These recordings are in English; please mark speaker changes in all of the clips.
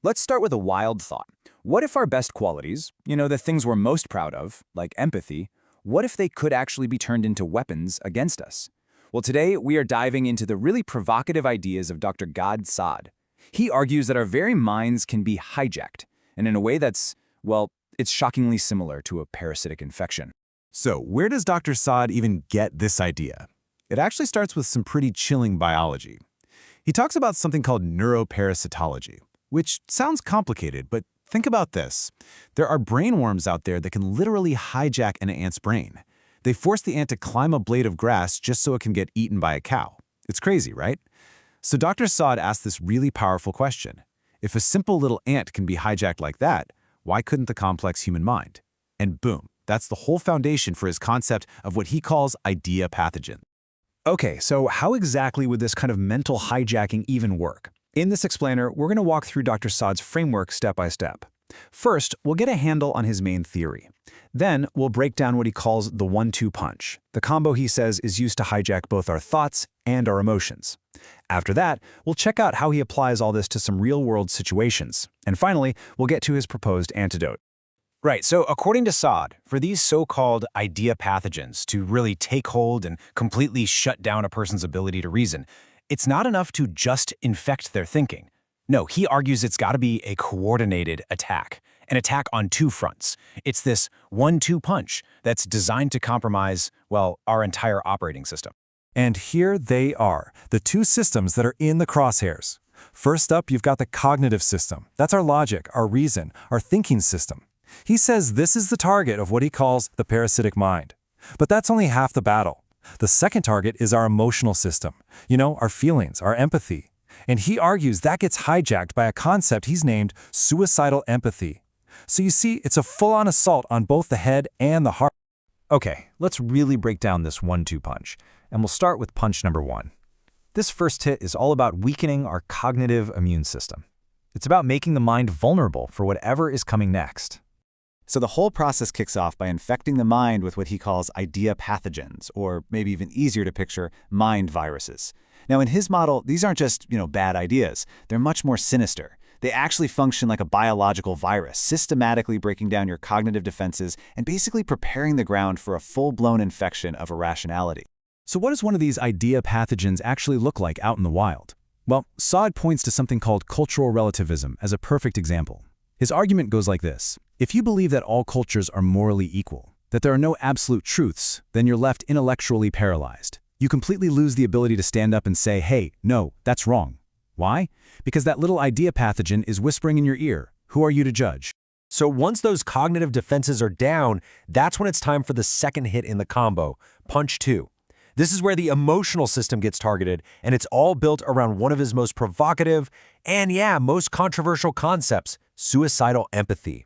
Speaker 1: Let's start with a wild thought. What if our best qualities, the things we're most proud of, like empathy, what if they could actually be turned into weapons against us? Well, today we are diving into the really provocative ideas of Dr. Gad Saad. He argues that our very minds can be hijacked, and in a way that's, well, it's shockingly similar to a parasitic infection.
Speaker 2: So, where does Dr. Saad even get this idea? It actually starts with some pretty chilling biology. He talks about something called neuroparasitology, which sounds complicated, but think about this. There are brainworms out there that can literally hijack an ant's brain. They force the ant to climb a blade of grass just so it can get eaten by a cow. It's crazy, right? So Dr. Saad asked this really powerful question. If a simple little ant can be hijacked like that, why couldn't the complex human mind? And boom, that's the whole foundation for his concept of what he calls idea pathogens.
Speaker 1: Okay, so how exactly would this kind of mental hijacking even work? In this explainer, we're going to walk through Dr. Saad's framework step by step. First, we'll get a handle on his main theory. Then, we'll break down what he calls the 1-2 punch, the combo he says is used to hijack both our thoughts and our emotions. After that, we'll check out how he applies all this to some real-world situations. And finally, we'll get to his proposed antidote. Right, so according to Saad, for these so-called idea pathogens to really take hold and completely shut down a person's ability to reason, it's not enough to just infect their thinking. No, he argues it's got to be a coordinated attack, an attack on two fronts. It's this 1-2 punch that's designed to compromise, well, our entire operating system.
Speaker 2: And here they are, the two systems that are in the crosshairs. First up, you've got the cognitive system. That's our logic, our reason, our thinking system. He says this is the target of what he calls the parasitic mind. But that's only half the battle. The second target is our emotional system, our feelings, our empathy. And he argues that gets hijacked by a concept he's named suicidal empathy. So you see, it's a full-on assault on both the head and the heart.
Speaker 1: Okay, let's really break down this 1-2 punch, and we'll start with punch number 1. This first hit is all about weakening our cognitive immune system. It's about making the mind vulnerable for whatever is coming next. So the whole process kicks off by infecting the mind with what he calls idea pathogens, or maybe even easier to picture, mind viruses. Now in his model, these aren't just, bad ideas. They're much more sinister. They actually function like a biological virus, systematically breaking down your cognitive defenses and basically preparing the ground for a full-blown infection of irrationality.
Speaker 2: So what does one of these idea pathogens actually look like out in the wild? Well, Saad points to something called cultural relativism as a perfect example. His argument goes like this. If you believe that all cultures are morally equal, that there are no absolute truths, then you're left intellectually paralyzed. You completely lose the ability to stand up and say, hey, no, that's wrong. Why? Because that little idea pathogen is whispering in your ear. Who are you to judge?
Speaker 3: So once those cognitive defenses are down, that's when it's time for the second hit in the combo, punch 2. This is where the emotional system gets targeted, and it's all built around one of his most provocative and, most controversial concepts, suicidal empathy.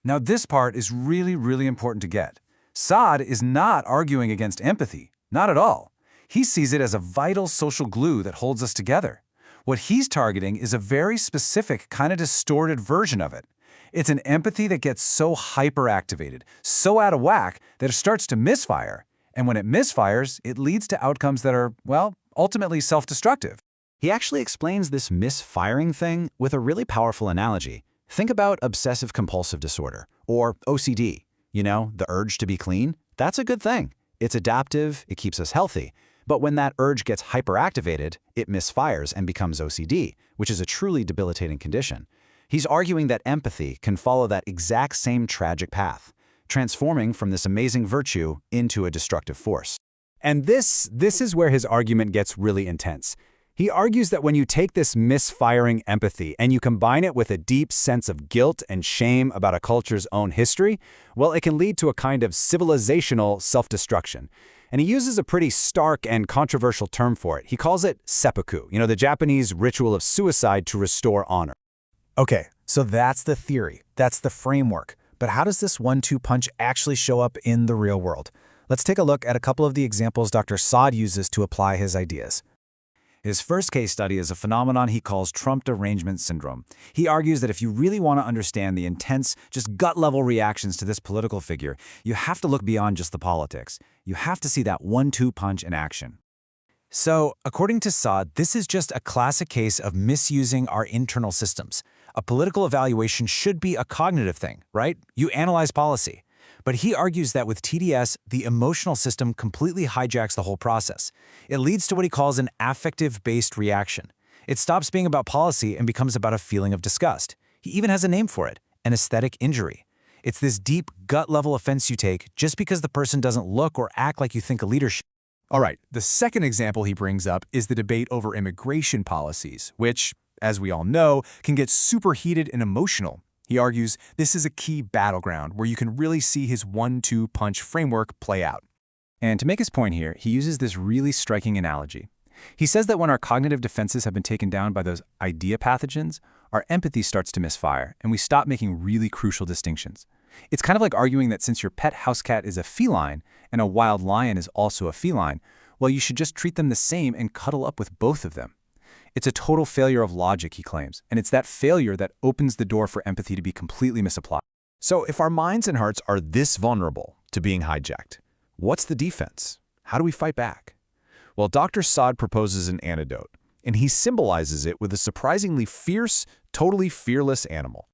Speaker 1: Now this part is really, really important to get. Saad is not arguing against empathy, not at all. He sees it as a vital social glue that holds us together. What he's targeting is a very specific, kind of distorted version of it. It's an empathy that gets so hyperactivated, so out of whack, that it starts to misfire. And when it misfires, it leads to outcomes that are, well, ultimately self-destructive. He actually explains this misfiring thing with a really powerful analogy. Think about obsessive-compulsive disorder, or OCD. The urge to be clean? That's a good thing. It's adaptive, it keeps us healthy. But when that urge gets hyperactivated, it misfires and becomes OCD, which is a truly debilitating condition. He's arguing that empathy can follow that exact same tragic path, transforming from this amazing virtue into a destructive force.
Speaker 2: And this is where his argument gets really intense. He argues that when you take this misfiring empathy and you combine it with a deep sense of guilt and shame about a culture's own history, well, it can lead to a kind of civilizational self-destruction. And he uses a pretty stark and controversial term for it. He calls it seppuku, the Japanese ritual of suicide to restore honor.
Speaker 1: Okay, so that's the theory, that's the framework. But how does this 1-2 punch actually show up in the real world? Let's take a look at a couple of the examples Dr. Saad uses to apply his ideas. His first case study is a phenomenon he calls Trump derangement syndrome. He argues that if you really want to understand the intense, just gut-level reactions to this political figure, you have to look beyond just the politics. You have to see that 1-2 punch in action. So, according to Saad, this is just a classic case of misusing our internal systems, A political evaluation should be a cognitive thing, right? You analyze policy. But he argues that with TDS, the emotional system completely hijacks the whole process. It leads to what he calls an affective-based reaction. It stops being about policy and becomes about a feeling of disgust. He even has a name for it, an aesthetic injury. It's this deep, gut-level offense you take just because the person doesn't look or act like you think a leader should.
Speaker 2: All right, the second example he brings up is the debate over immigration policies, which, as we all know, can get super heated and emotional. He argues this is a key battleground where you can really see his 1-2 punch framework play out.
Speaker 1: And to make his point here, he uses this really striking analogy. He says that when our cognitive defenses have been taken down by those idea pathogens, our empathy starts to misfire, and we stop making really crucial distinctions. It's kind of like arguing that since your pet house cat is a feline and a wild lion is also a feline, well, you should just treat them the same and cuddle up with both of them. It's a total failure of logic, he claims, and it's that failure that opens the door for empathy to be completely misapplied.
Speaker 2: So if our minds and hearts are this vulnerable to being hijacked, what's the defense? How do we fight back? Well, Dr. Saad proposes an antidote, and he symbolizes it with a surprisingly fierce, totally fearless animal.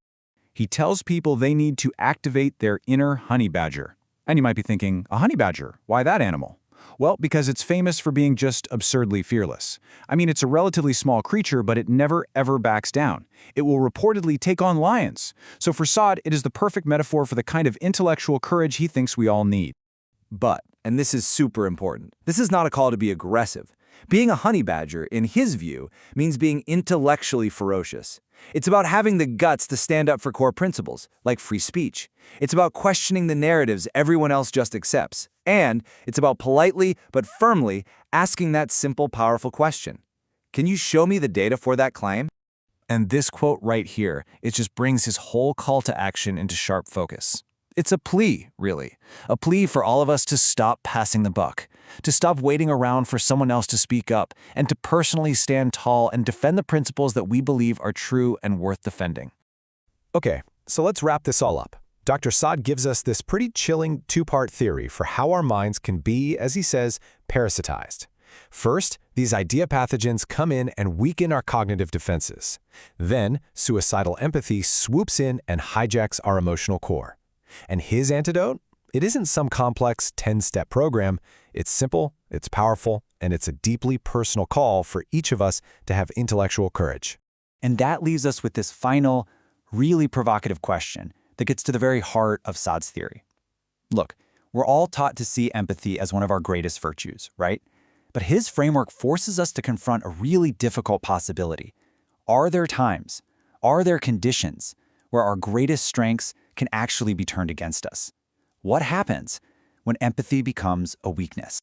Speaker 2: He tells people they need to activate their inner honey badger. And you might be thinking, a honey badger, why that animal? Well, because it's famous for being just absurdly fearless. I mean, it's a relatively small creature, but it never, ever backs down. It will reportedly take on lions. So for Saad, it is the perfect metaphor for the kind of intellectual courage he thinks we all need.
Speaker 4: But, and this is super important, this is not a call to be aggressive. Being a honey badger, in his view, means being intellectually ferocious. It's about having the guts to stand up for core principles, like free speech. It's about questioning the narratives everyone else just accepts. And it's about politely but firmly asking that simple, powerful question. Can you show me the data for that claim?
Speaker 1: And this quote right here, it just brings his whole call to action into sharp focus. It's a plea, really. A plea for all of us to stop passing the buck, to stop waiting around for someone else to speak up, and to personally stand tall and defend the principles that we believe are true and worth defending.
Speaker 2: Okay, so let's wrap this all up. Dr. Saad gives us this pretty chilling two-part theory for how our minds can be, as he says, parasitized. First, these idea pathogens come in and weaken our cognitive defenses. Then, suicidal empathy swoops in and hijacks our emotional core. And his antidote? It isn't some complex 10-step program. It's simple, it's powerful, and it's a deeply personal call for each of us to have intellectual courage.
Speaker 1: And that leaves us with this final, really provocative question that gets to the very heart of Saad's theory. Look, we're all taught to see empathy as one of our greatest virtues, right? But his framework forces us to confront a really difficult possibility. Are there times, are there conditions where our greatest strengths can actually be turned against us? What happens when empathy becomes a weakness?